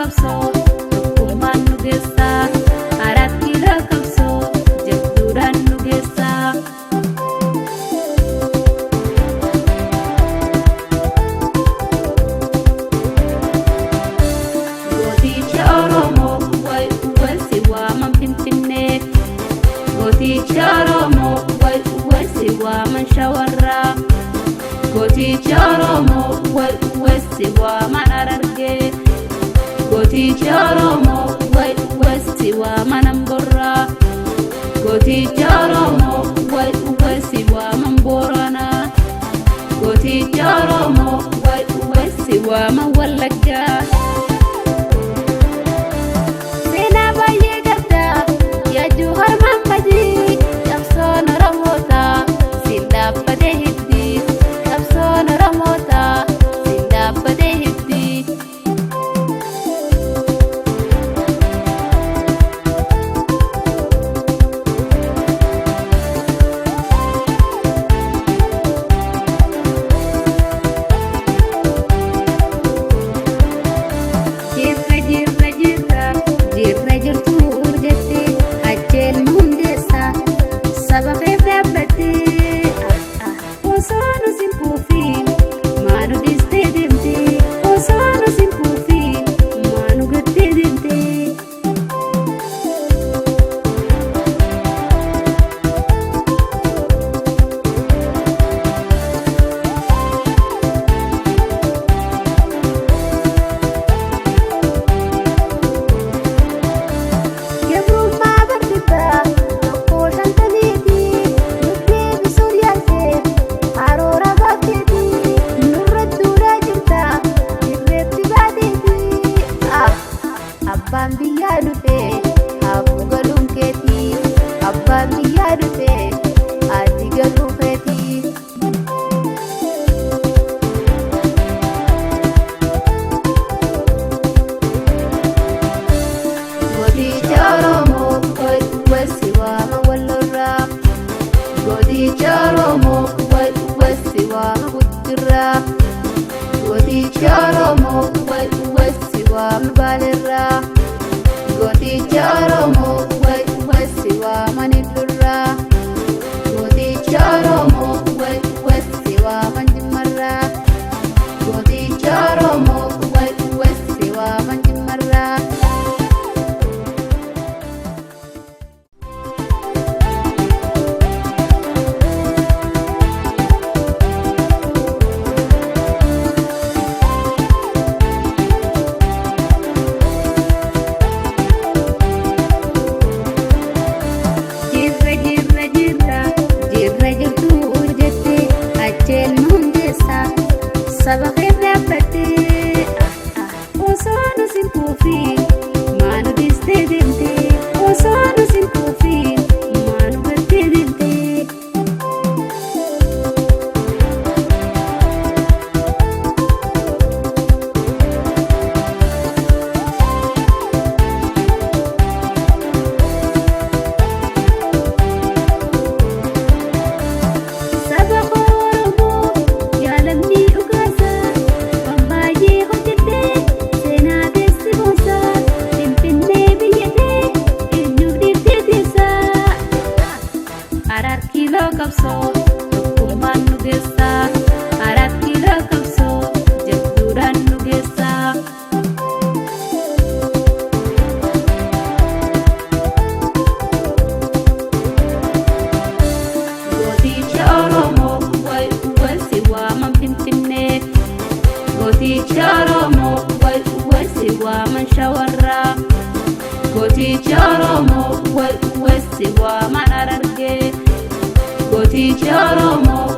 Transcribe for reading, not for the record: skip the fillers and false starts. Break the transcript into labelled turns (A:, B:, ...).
A: qabsoo tokkummaan nu geessaa. Arat kiiloo qabsoo jabduudhaan nu geessaa. Gooticha Oromoo way uwwasi waaman Finfinnee. Gooticha Oromoo way uwwasi waaman Shawarraa. Gooticha Oromoo way uwwasi waaman Harargee. Gooticha Oromoo way uwwasi waaman Amboorraa. Gooticha Oromoo way uwwasi waaman Booranaa. Gooticha Oromoo way uwwasi waaman Wallaggaa. Seenaa baay'ee qabdaa yaaduu harmaan badii. Qabsoon Oromootaa siin dhaabbatee hiddii. Qabsoon Oromootaa siin dhaabbatee hiddii. Jirra jirtuu urjettee ajjeel nu hundeessaa saba keef dhaabbattee. Osoo nu sin kuufiin maa nu dhiistee deemtee. Osoo nu sin kuufiin maa nu gattee deemtee. Abbaan biyyaa dhufee hafu galuun keetii. Abbaan biyyaa dhufee haati galuun keetii. Gooticha Oromoo way uwwasi waaman Walloorraa. Gooticha Oromoo way uwwasi waaman Gujjirraa. Gooticha Oromoo way uwwasi waaman Baaleerraa. Gooticha Oromoo way uwwasi waaman Illuurraa. Gooticha Oromoo way uwwasi waaman Jimmarraa. Gooticha Oromoo way uwwasi waaman Jimmarraa. Jirra jirtuu urjettee ajjeel nu hundeessaa saba keef dhaabbattee. Osoo nu sin kuufiin maa nu dhiistee deemtee. Osoo nu sin kuufiin maa nu gattee deemtee. Arat kiiloo qabsoo tokkummaan nu geessaa. Arat kiiloo qabsoo jabduudhaan nu geessaa. Gooticha Oromoo way uwwasi waaman Finfinnee. Gooticha Oromoo way uwwasi waaman Shawarraa. Gooticha Oromoo way uwwasi waaman Harargee. Gooticha Oromoo